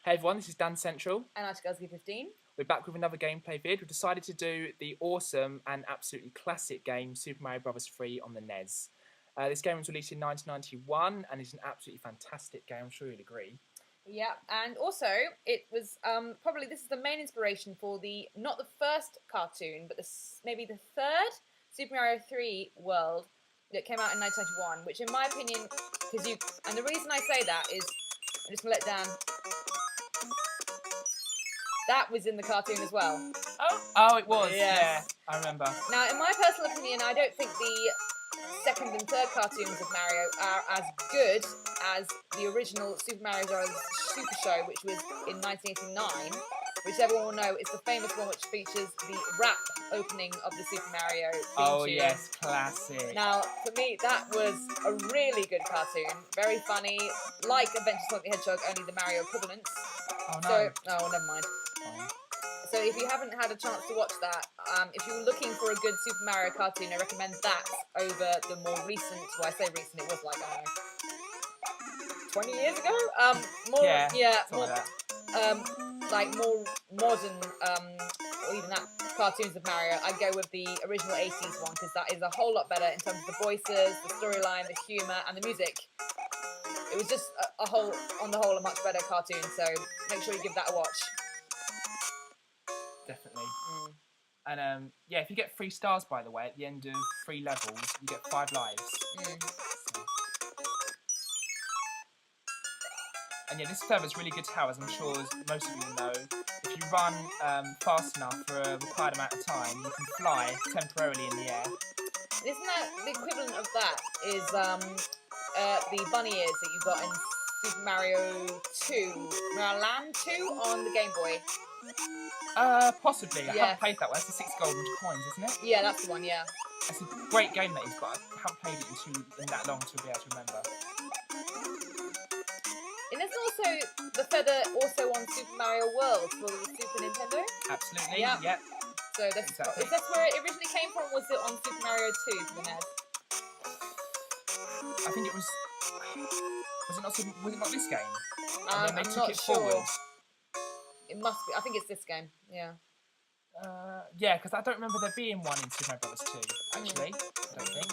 Hey everyone, this is Dancentral. And Artygirlziggy15. We're back with another gameplay vid. We've decided to do the awesome and absolutely classic game Super Mario Bros. 3 on the NES. This game was released in 1991 and is an absolutely fantastic game. I'm sure you'll agree. Yeah, and also it was probably this is the main inspiration for not the first cartoon, but maybe the third Super Mario 3 world that came out in 1991. Which, in my opinion, and the reason I say that is I'm just gonna let Dan. That was in the cartoon as well. Oh, it was. Yes. Yeah, I remember. Now, in my personal opinion, I don't think the second and third cartoons of Mario are as good as the original Super Mario Bros. Super Show, which was in 1989, which everyone will know is the famous one which features the rap opening of the Super Mario theme Oh tune. yes, classic. Now, for me, that was a really good cartoon, very funny, like Adventures of Sonic the Hedgehog, only the Mario equivalent. Oh no. Never mind. So if you haven't had a chance to watch that, if you're looking for a good Super Mario cartoon, I recommend that over the more recent, well I say recent, it was like, I don't know, 20 years ago? Like more modern, or even that, cartoons of Mario. I'd go with the original 80s one, because that is a whole lot better in terms of the voices, the storyline, the humour, and the music. It was just on the whole, a much better cartoon, so make sure you give that a watch. Definitely. And yeah, if you get 3 stars, by the way, at the end of 3 levels, you get 5 lives. So. And yeah, this server is really good to have, as I'm sure as most of you know. If you run fast enough for a required amount of time, you can fly temporarily in the air. Isn't that the equivalent of that? Is the bunny ears that you got in Super Mario 2, Mario Land 2 on the Game Boy? Possibly. I haven't played that one. That's the 6 golden coins, isn't it? Yeah, that's the one, yeah. It's a great game, that is, but I haven't played it in that long to be able to remember. And there's also the feather also on Super Mario World for the Super Nintendo. Absolutely, yeah. Yep. So that's where it originally came from, was it on Super Mario 2 for the NES? I think it was... Was it not this game? And then they I'm took it forward. It must be. I think it's this game, yeah. Yeah, because I don't remember there being one in Super Mario Bros. 2, actually. I don't think.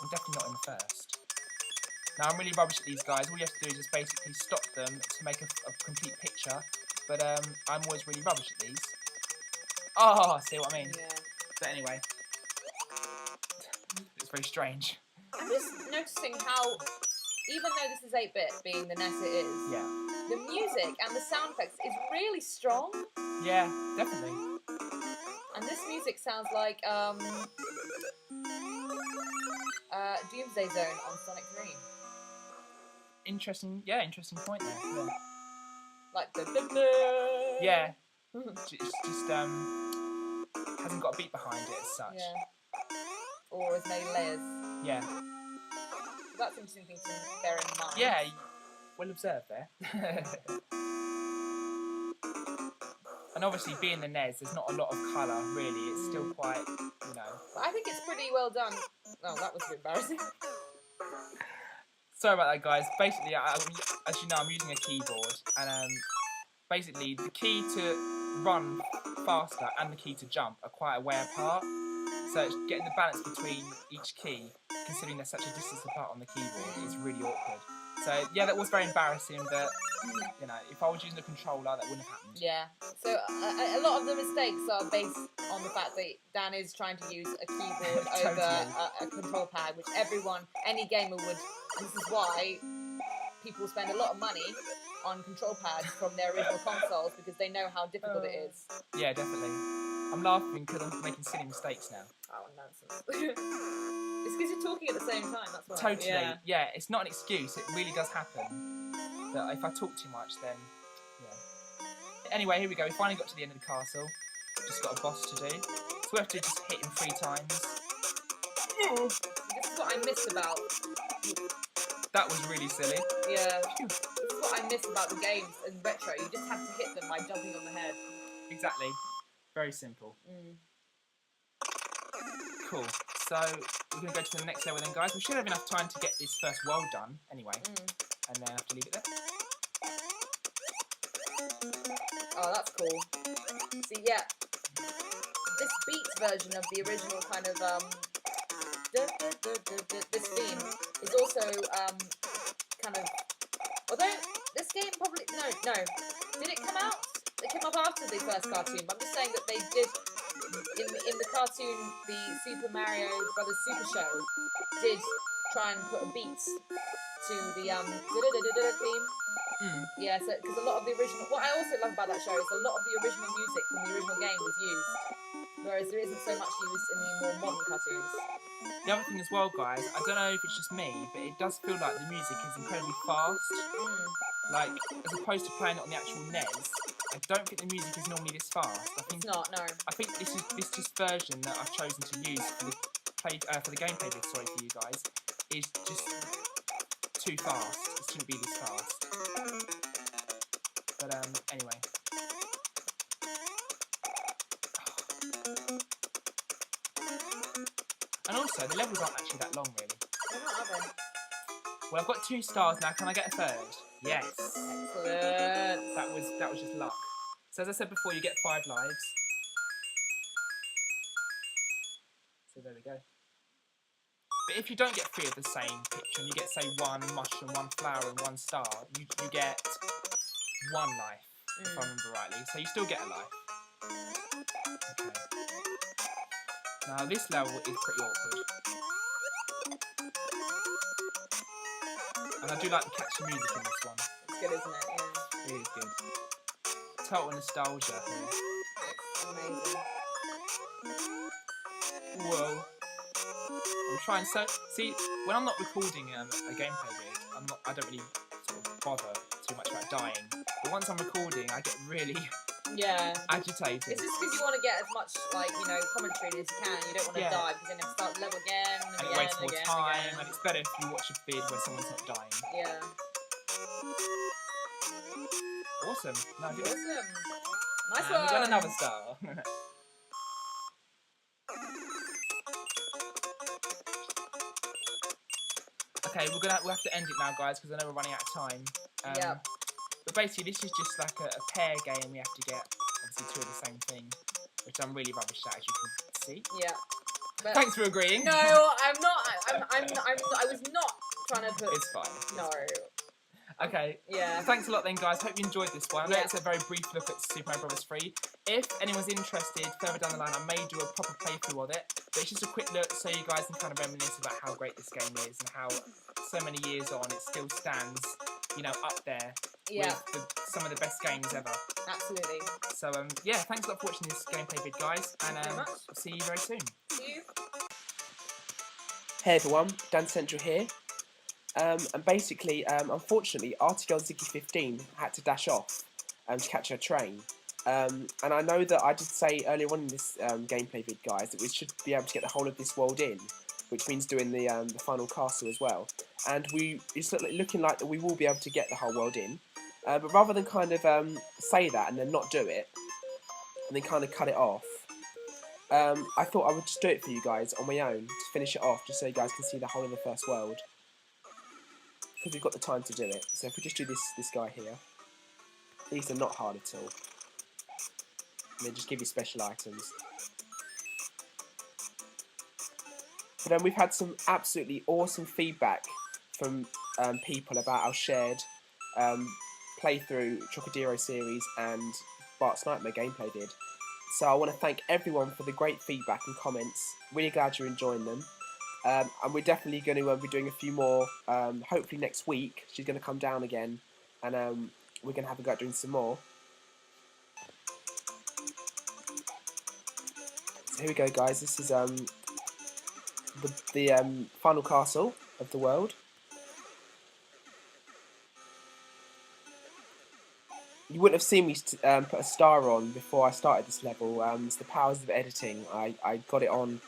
I'm definitely not in the first. Now, I'm really rubbish at these guys. All you have to do is just basically stop them to make a complete picture. But I'm always really rubbish at these. Oh, see what I mean? Yeah. But anyway. It's very strange. I'm just noticing how, even though this is 8-bit, being the NES it is, the music and the sound effects is really strong. Yeah, definitely. And this music sounds like Doomsday Zone on Sonic 3. Interesting point there. Yeah. Like the yeah. It's just hasn't got a beat behind it as such. Yeah. Or as many layers. Yeah. So that's an interesting thing to bear in mind. Yeah, well observed there. And obviously, being the NES, there's not a lot of colour, really. It's still quite, you know... But I think it's pretty well done. Oh, that was a bit embarrassing. Sorry about that, guys. Basically, as you know, I'm using a keyboard. And basically, the key to run faster and the key to jump are quite a way apart. So it's getting the balance between each key, considering they're such a distance apart on the keyboard, is really awkward. So, yeah, that was very embarrassing, but, you know, if I was using a controller, that wouldn't have happened. Yeah. So, a lot of the mistakes are based on the fact that Dan is trying to use a keyboard over a control pad, which any gamer would, and this is why people spend a lot of money on control pads from their original consoles, because they know how difficult it is. Yeah, definitely. I'm laughing because I'm making silly mistakes now. Oh, nonsense. It's because you're talking at the same time, that's why. Totally, yeah, it's not an excuse, it really does happen. But if I talk too much, then, yeah. Anyway, here we go, we finally got to the end of the castle. Just got a boss to do. So we have to just hit him 3 times. This is what I miss about... That was really silly. Yeah. This is what I miss about the games in retro, you just have to hit them by jumping on the head. Exactly. Very simple. Cool. So we're going to go to the next level then, guys. We should have enough time to get this first world done, anyway. And then I have to leave it there. Oh, that's cool. See, yeah, this Beats version of the original kind of this theme is also kind of. Although this game probably no. Did it come out? It came up after the first cartoon. But I'm just saying that they did in the cartoon, the Super Mario Brothers Super Show did try and put a beat to the theme. Yeah, so because a lot of the original, what I also love about that show is a lot of the original music from the original game was used, whereas there isn't so much used in the more modern cartoons. The other thing as well, guys, I don't know if it's just me, but it does feel like the music is incredibly fast. Like, as opposed to playing it on the actual NES, I don't think the music is normally this fast. I think it's not, no. I think this version that I've chosen to use for the gameplay vid, sorry for you guys, is just too fast. It shouldn't be this fast. But anyway. And also, the levels aren't actually that long, really. They're not, are they? Well, I've got 2 stars now. Can I get a 3rd? Yes. Excellent. That was just luck. So as I said before, you get 5 lives. So there we go. But if you don't get 3 of the same picture, and you get, say, 1 mushroom, 1 flower, and 1 star, you get 1 life, if I remember rightly. So you still get a life. Okay. Now this level is pretty awkward. And I do like the catchy music in this one. It's good, isn't it? Yeah. It is good. Total nostalgia here. Amazing. Whoa. I'm trying so... See, when I'm not recording a gameplay vid, I don't really sort of bother too much about dying. But once I'm recording, I get really agitated. It's just because you want to get as much, like, you know, commentary as you can. You don't want to die because then you have to start the level again and it again wastes more time, again. and it's better if you watch a vid where someone's not dying. Yeah. Awesome. No, I did it. Awesome. Nice And one. we got another star. Okay, we'll have to end it now, guys, because I know we're running out of time. But basically, this is just like a pair game. We have to get obviously 2 of the same thing, which I'm really rubbish at, as you can see. Yeah. But Thanks for agreeing. No, I'm not. I was not trying to put. It's fine. No. Okay. Yeah. Thanks a lot then, guys. Hope you enjoyed this one. I know it's a very brief look at Super Mario Bros. 3. If anyone's interested, further down the line, I may do a proper playthrough of it. But it's just a quick look so you guys can kind of reminisce about how great this game is and how so many years on it still stands, you know, up there with some of the best games ever. Absolutely. So, yeah, thanks a lot for watching this gameplay vid, guys. And I'll see you very soon. See you. Hey everyone, Dancentral here. And basically, unfortunately, Artygirlziggy15 had to dash off to catch her train. And I know that I did say earlier on in this gameplay vid, guys, that we should be able to get the whole of this world in, which means doing the final castle as well. And it's looking like that we will be able to get the whole world in. But rather than kind of say that and then not do it, and then kind of cut it off, I thought I would just do it for you guys on my own to finish it off, just so you guys can see the whole of the first world. Because we've got the time to do it. So if we just do this guy here, these are not hard at all. And they just give you special items. But then we've had some absolutely awesome feedback from people about our shared playthrough Chocodero series and Bart's Nightmare gameplay vid. So I want to thank everyone for the great feedback and comments. Really glad you're enjoying them. And we're definitely going to be doing a few more, hopefully next week. She's going to come down again, and we're going to have a go at doing some more. So here we go, guys. This is the final castle of the world. You wouldn't have seen me put a star on before I started this level. It's the powers of editing. I got it on...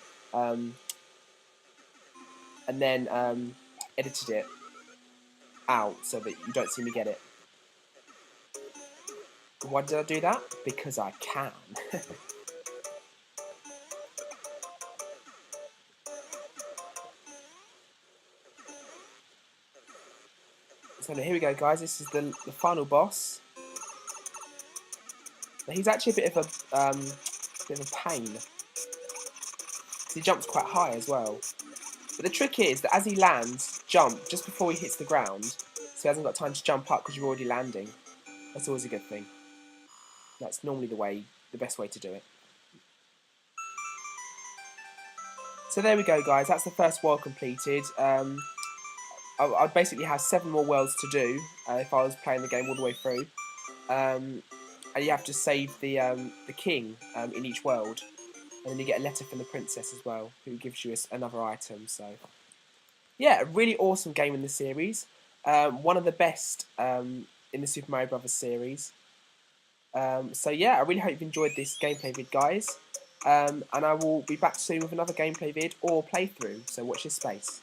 and then edited it out so that you don't see me get it. Why did I do that? Because I can. So here we go, guys. This is the final boss. He's actually a bit of a pain. He jumps quite high as well. But the trick is that as he lands, jump just before he hits the ground, so he hasn't got time to jump up because you're already landing. That's always a good thing. That's normally the best way to do it. So there we go, guys. That's the first world completed. I'd basically have 7 more worlds to do if I was playing the game all the way through. And you have to save the king in each world, and then you get a letter from the princess as well, who gives you another item. So yeah, a really awesome game in the series. One of the best in the Super Mario Brothers series. So yeah, I really hope you've enjoyed this gameplay vid, guys. And I will be back soon with another gameplay vid or playthrough. So watch this space.